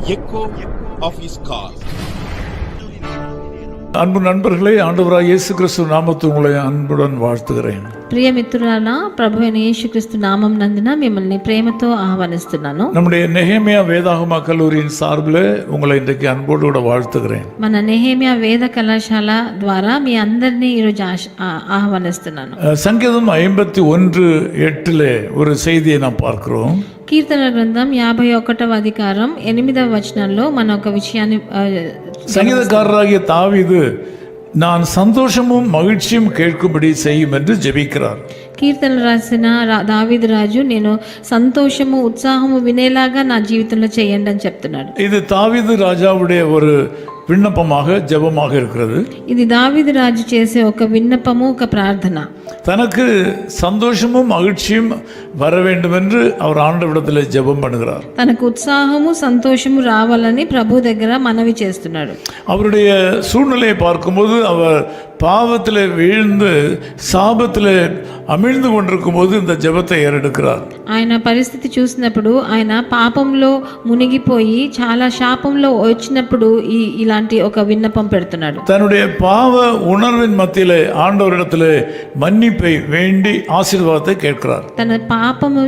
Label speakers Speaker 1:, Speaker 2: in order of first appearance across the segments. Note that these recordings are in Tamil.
Speaker 1: echo of his call.
Speaker 2: அன்பு நண்பர்களே, ஆண்டவராகிய இயேசு கிறிஸ்து நாமத்தில் உங்களை அன்புடன் வாழ்த்துகிறேன்.
Speaker 3: ప్రియ మిత్రులారా, ప్రభు అయిన యేసుక్రీస్తు నామం నందున మిమ్మల్ని ప్రేమతో ఆహ్వానిస్తున్నాను.
Speaker 2: நம்முடைய நெகேமியா வேதாகம கல்லூரியின் சார்பில் உங்களை இன்றைக்கு அன்போடு கூட வாழ்த்துகிறேன்.
Speaker 3: మన నెహెమియా వేద కళాశాల ద్వారా మీ అందరినీ ఈరోజు ఆహ్వానిస్తున్నాను.
Speaker 2: சங்கீதம் 51:8 ஒரு செய்தியை நாம் பார்க்கிறோம்.
Speaker 3: కీర్తన గ్రంథం 51వ అధికారం 8వ వచనంలో మన ఒక విషయాన్ని
Speaker 2: சங்கீதக்காரராகிய தாவீது நான் சந்தோஷமும் மகிழ்ச்சியும் கேட்கும்படி செய்யும் என்று ஜெபிக்கிறார்.
Speaker 3: కీర్తనలు రాసిన దావీదు రాజు నేను సంతోషము ఉత్సాహము వినేలాగా నా జీవితంలో చేయండి అని చెప్తున్నాడు.
Speaker 2: இது தாவீது ராஜாவுடைய ஒரு விண்ணப்பமாக ஜெபமாக இருக்கிறது.
Speaker 3: ఇది దావీదు రాజు చేసే ఒక విన్నపము, ఒక ప్రార్థన.
Speaker 2: தனக்கு சந்தோஷமும் மகிழ்ச்சியும் வர வேண்டும் என்று அவர் ஆண்டவரிடத்தில் ஜெபம் பண்ணுகிறார்.
Speaker 3: తనకు ఉత్సాహము సంతోషము రావాలని ప్రభు దగ్గర మనవి చేస్తున్నాడు.
Speaker 2: அவருடைய சூழ்நிலையை பார்க்கும்போது அவர் பாவத்தில் வீழ்ந்து சாபத்தில் அமிழ்ந்து கொண்டிருக்கும் போது இந்த ஜெபத்தை ஏறெடுக்கிறார்.
Speaker 3: ఆయన పరిస్థితి చూసినప్పుడు ఆయన పాపంలో మునిగిపోయి చాలా శాపంలో వచ్చినప్పుడు ఇలాంటి ఒక విన్నపం పెడుతున్నాడు.
Speaker 2: தன்னுடைய பாவ உணர்வின் மத்தியிலே ஆண்டவரிடத்தில் மன்னிப்பை வேண்டி ஆசீர்வாதத்தை கேட்கிறார்.
Speaker 3: తన పాపము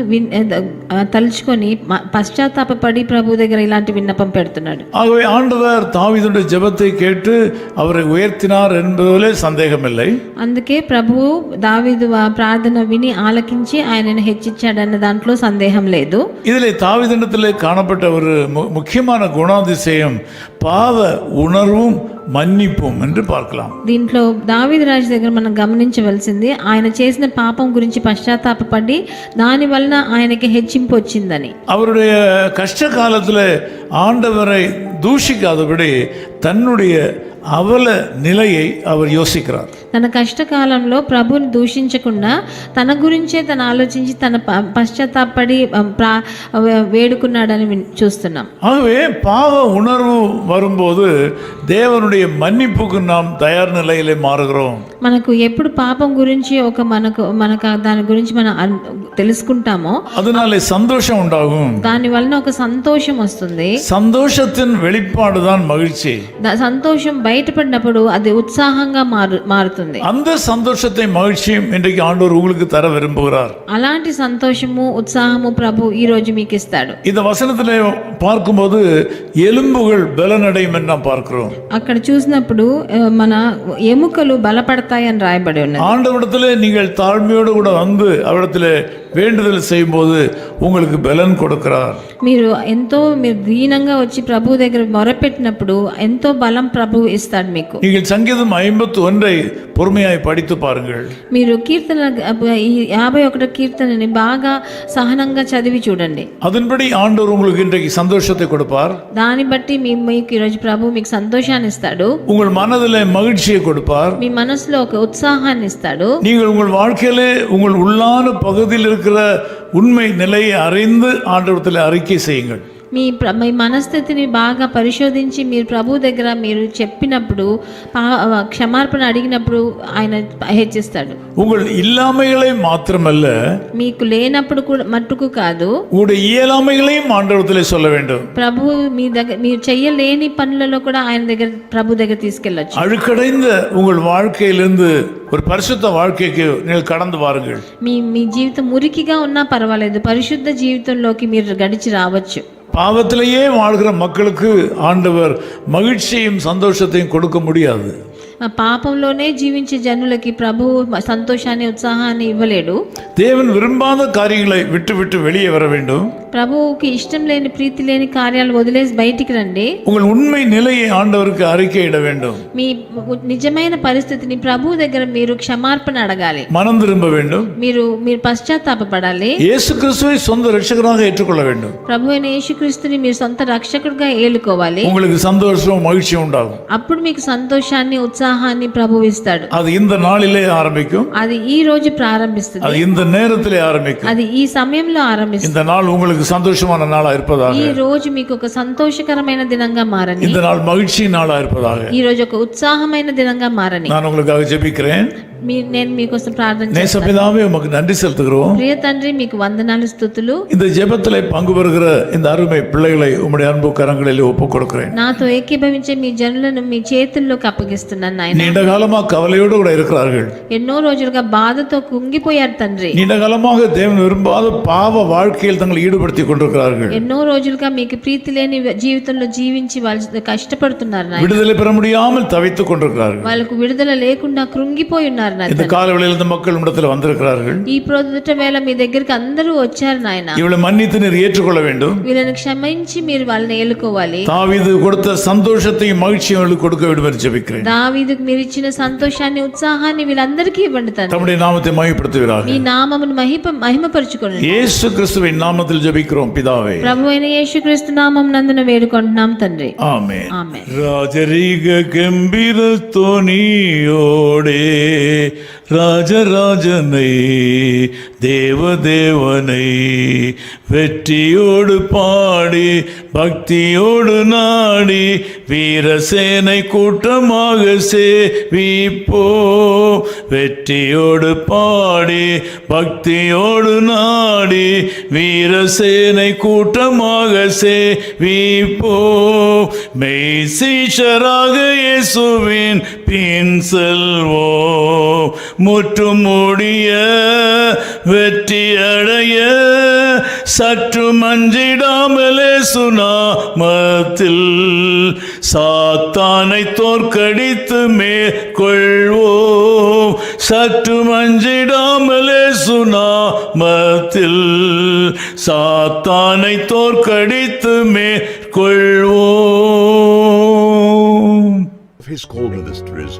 Speaker 3: తలుచుకొని పశ్చాత్తాపపడి ప్రభు దగ్గర ఇలాంటి విన్నపం పెడుతున్నాడు.
Speaker 2: ஆகவே ஆண்டவர் தாவீதுடைய ஜெபத்தை கேட்டு அவரை உயர்த்தினார் என்பதிலே சந்தேகமில்லை.
Speaker 3: అందుకే ప్రభువు దావీదు ప్రార్థన విని ఆలకించి ఆయనను హెచ్చించాడన్న దాంట్లో సందేహం లేదు.
Speaker 2: இதிலே தாவீதிடத்திலே காணப்பட்ட ஒரு முக்கியமான குணாதிசயம் பாவ உணர்வும் மன்னிப்பும் என்று பார்க்கலாம்.
Speaker 3: దీంట్లో దావీదు రాజు దగ్గర మనం గమనించవలసింది ఆయన చేసిన పాపం గురించి పశ్చాత్తాపపడి దాని వలన ఆయనకి హెచ్చింపు వచ్చిందని.
Speaker 2: அவருடைய கஷ்ட காலத்தில் ஆண்டவரை தூஷிக்காதபடி தன்னுடைய அவல நிலையை அவர் யோசிக்கிறார்.
Speaker 3: తన కష్టకాలంలో ప్రభుని దూషించకుండా తన గురించే తను ఆలోచించి తన పశ్చాత్తాపడి వేడుకున్నాడని చూస్తున్నాం.
Speaker 2: ஆகவே பாவ உணர்வு வரும்போது தேவனுடைய மன்னிப்புக்கு நாம் தயார் நிலையிலே மாறுகிறோம்.
Speaker 3: మనకు ఎప్పుడు పాపం గురించి మనకు దాని గురించి మనం తెలుసుకుంటామో
Speaker 2: அதனாலே சந்தோஷம் உண்டாகும்.
Speaker 3: దాని వలన ఒక సంతోషం వస్తుంది.
Speaker 2: சந்தோஷத்தின் வெளிப்பாடுதான் மகிழ்ச்சி.
Speaker 3: సంతోషం బయటపడినప్పుడు అది ఉత్సాహంగా మారుతుంది.
Speaker 2: அந்த சந்தோஷத்தை மகிழ்ச்சியும் இன்றைக்கு ஆண்டவர் உங்களுக்கு தர விரும்புகிறார்.
Speaker 3: అలాంటి సంతోషము ఉత్సాహము ప్రభు ఈ రోజు మీకు ఇస్తాడు.
Speaker 2: இந்த வசனத்திலே பார்க்கும்போது எலும்புகள் பலனடையும் என்று நாம் பார்க்கிறோம்.
Speaker 3: అక్కడ చూసినప్పుడు మన ఎముకలు బలపడతాయి అని రాయబడి ఉన్నది.
Speaker 2: ஆண்டவரிடத்திலே நீங்கள் தாழ்மையோடு கூட வந்து அவரிடத்திலே வேண்டுதல் செய்யும்போது உங்களுக்கு பலன் கொடுக்கிறார்.
Speaker 3: మీరు దీనంగా వచ్చి ప్రభు దగ్గర మొరపెట్టినప్పుడు ఎంతో బలం ప్రభు ఇస్తాడు మీకు.
Speaker 2: நீங்கள் சங்கீதம் 51 பொறுமையாய் படித்து பாருங்கள்.
Speaker 3: మీరు కీర్తన 51 కీర్తనని బాగా సహనంగా చదివి చూడండి.
Speaker 2: அதன்படி ஆண்டவர் உங்களுக்கு இன்றைக்கு சந்தோஷத்தை கொடுப்பார்.
Speaker 3: దాన్ని బట్టి మీకు ఈరోజు ప్రభు మీకు సంతోషాన్ని ఇస్తాడు.
Speaker 2: உங்கள் மனதிலே மகிழ்ச்சியை கொடுப்பார்.
Speaker 3: మీ మనసులో ఒక ఉత్సాహాన్ని ఇస్తాడు.
Speaker 2: நீங்கள் உங்கள் வாழ்க்கையிலே உங்கள் உள்ளான பகுதியில் இருக்கிற உண்மை நிலையை அறிந்து ஆண்டவரிடத்தில் அறிக்கை செய்யுங்கள்.
Speaker 3: మీ మనస్థితిని బాగా పరిశోధించి మీరు ప్రభు దగ్గర మీరు చెప్పినప్పుడు క్షమార్పణ అడిగినప్పుడు ఆయన హెచ్చిస్తాడు.
Speaker 2: உங்கள் இல்லாமைகளை மாத்திரமல்ல,
Speaker 3: మీకు లేనప్పుడు కూడా మట్టుకు కాదు,
Speaker 2: உங்களுடைய இயலாமைகளையும் ஆண்டவரிடத்திலே சொல்ல வேண்டும்.
Speaker 3: ప్రభు మీ దగ్గర మీరు చేయలేని పనులలో కూడా ఆయన దగ్గర ప్రభు దగ్గర తీసుకెళ్ళొచ్చు.
Speaker 2: அழுக்கடைந்த உங்கள் வாழ்க்கையிலிருந்து ஒரு பரிசுத்த வாழ்க்கைக்கு நீங்கள் கடந்து வாருங்கள்.
Speaker 3: మీ జీవితం మురికిగా ఉన్నా పర్వాలేదు, పరిశుద్ధ జీవితంలోకి మీరు గడిచి రావచ్చు.
Speaker 2: பாவத்திலேயே வாழ்கிற மக்களுக்கு ஆண்டவர் மகிழ்ச்சியும் சந்தோஷத்தையும் கொடுக்க முடியாது.
Speaker 3: పాపంలోనే జీవించే జనులకి ప్రభు సంతోషాన్ని ఉత్సాహాన్ని ఇవ్వలేడు.
Speaker 2: தேவன் விரும்பாத காரியங்களை விட்டு விட்டு வெளியே வர வேண்டும்.
Speaker 3: ప్రభువుకి ఇష్టం లేని ప్రీతి లేని కార్యాలు వదిలేసి బయటికి రండి.
Speaker 2: உங்கள் உண்மை நிலையை ஆண்டவருக்கு அறிக்கையிட வேண்டும்.
Speaker 3: మీ నిజమైన పరిస్థితిని ప్రభు దగ్గర మీరు క్షమార్పణ అడగాలి.
Speaker 2: மனம் திரும்ப வேண்டும்.
Speaker 3: మీరు పశ్చాత్తాపపడాలి.
Speaker 2: இயேசு கிறிஸ்துவை சொந்த ரட்சகராக ஏற்றுக்கொள்ள வேண்டும்.
Speaker 3: ప్రభు అయిన యేసుక్రీస్తుని మీరు సొంత రక్షకుడిగా ఏలుకోవాలి.
Speaker 2: உங்களுக்கு சந்தோஷம் மகிழ்ச்சி உண்டாகும்.
Speaker 3: అప్పుడు మీకు సంతోషాన్ని ఉత్సాహాన్ని ప్రభు ఇస్తాడు.
Speaker 2: அது இந்த நாளிலே ஆரம்பிக்கும்.
Speaker 3: అది ఈ రోజు ప్రారంభిస్తుంది.
Speaker 2: அது இந்த நேரத்திலே ஆரம்பிக்கும்.
Speaker 3: అది ఈ సమయంలో ఆరంభిస్తుంది.
Speaker 2: இந்த நாள் உங்களுக்கு சந்தோஷமான நாளா இருப்பதாக.
Speaker 3: ఈ రోజు మీకు ఒక సంతోషకరమైన దినంగా మారని.
Speaker 2: இந்த நாள் மகிழ்ச்சி நாளா இருப்பதாக.
Speaker 3: ఈ రోజు ఒక ఉత్సాహమైన దినంగా మారని.
Speaker 2: நான் உங்களுக்காக ஜெபிக்கிறேன்.
Speaker 3: నేను మీకోసం ప్రార్థన చేస్తాను.
Speaker 2: நேசபிதாவே உமக்கு நன்றி செலுத்துகிறோம்.
Speaker 3: ప్రియ తండ్రి మీకు వందనాలు స్తుతులు.
Speaker 2: இந்த ஜெபத்திலே பங்கு பெறுகிற இந்த அருமை பிள்ளைகளை உம்முடைய அன்பு கரங்களில் ஒப்புக் கொடுக்கிறேன்.
Speaker 3: నాతో ఏకీభవించే మీ జనులను మీ చేతుల్లోకి అప్పగిస్తున్నాను నాయన.
Speaker 2: நீண்ட காலமாக கவலையோடு கூட இருக்கிறார்கள்.
Speaker 3: ఎన్నో రోజులుగా బాధతో కుంగిపోయారు తండ్రి.
Speaker 2: நீண்ட காலமாக தேவன் விரும்பாத பாவ வாழ்க்கையில் தங்களை ஈடுபடுத்திக் கொண்டிருக்கிறார்கள்.
Speaker 3: ఎన్నో రోజులుగా మీకు ప్రీతి లేని జీవితంలో జీవించి వాళ్ళు కష్టపడుతున్నారు నాయన.
Speaker 2: விடுதலை பெற முடியாமல் தவித்துக் கொண்டிருக்கிறார்கள்.
Speaker 3: వాళ్ళకు విడుదల లేకుండా కృంగిపోయి ఉన్నారు నాయన.
Speaker 2: இந்த காலவெளியில் இந்த மக்கள் இடத்தில் வந்திருக்கிறார்கள்.
Speaker 3: ఈ ప్రొద్దుట వేళ మీ దగ్గరికి అందరూ వచ్చారు నాయన.
Speaker 2: இவளை மன்னித்து நீர் ஏற்றுக்கொள்ள வேண்டும்.
Speaker 3: వీళ్ళని క్షమించి మీరు వాళ్ళని ఏలుకోవాలి.
Speaker 2: தாவீது கொடுத்த சந்தோஷத்தையும் மகிழ்ச்சியும் அவர்களுக்கு கொடுக்க வேண்டும் என்று ஜெபிக்கிறேன்.
Speaker 3: దావీదుకు మీరు ఇచ్చిన సంతోషాన్ని ఉత్సాహాన్ని వీళ్ళందరికీ ఇవ్వండి తండ్రి.
Speaker 2: தம்முடைய நாமத்தை மகிமைப்படுத்துவீராக.
Speaker 3: మీ నామమును మహిమపరచుకోండి.
Speaker 2: இயேசு கிறிஸ்துவின் நாமத்தில் ஜெபிக்கிறோம் பிதாவே.
Speaker 3: ప్రభువైన యేసుక్రీస్తు నామం నందున వేడుకుంటున్నాం తండ్రి.
Speaker 2: ஆமென்.
Speaker 3: ఆమేన్.
Speaker 2: ராஜரீக கம்பீர தொனியோடே ராஜராஜனை தேவதேவனை வெற்றியோடு பாடி பக்தியோடு நாடி வீரசேனை கூட்டமாக சேவிப்போ. வெற்றியோடு பாடி பக்தியோடு நாடி வீரசேனை கூட்டமாக சேவிப்போ. மெய் சீஷராக இயேசுவின் பின் செல்வோ. முற்றும் முடிய வெற்றி அடைய சற்று மஞ்சிடாமலே சுனாமத்தில் சாத்தானை தோற்கடித்து மேற்கொள்வோம். சற்று மஞ்சிடாமலே சுனாமத்தில் சாத்தானை தோற்கடித்து மேற்கொள்வோம்.
Speaker 4: His call ministries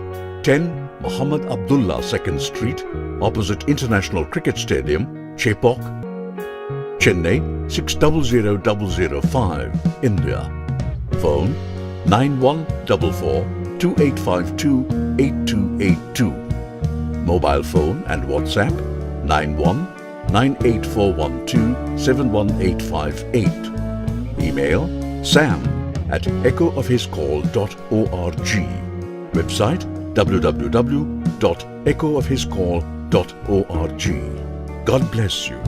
Speaker 4: 10 Muhammad Abdullah 2nd Street, opposite International Cricket Stadium, Chepauk, Chennai 600005, India. Phone 914428528282. Mobile phone and WhatsApp 919841271858. Email sam@echoofhiscall.org. Website www.echoofhiscall.org. God bless you.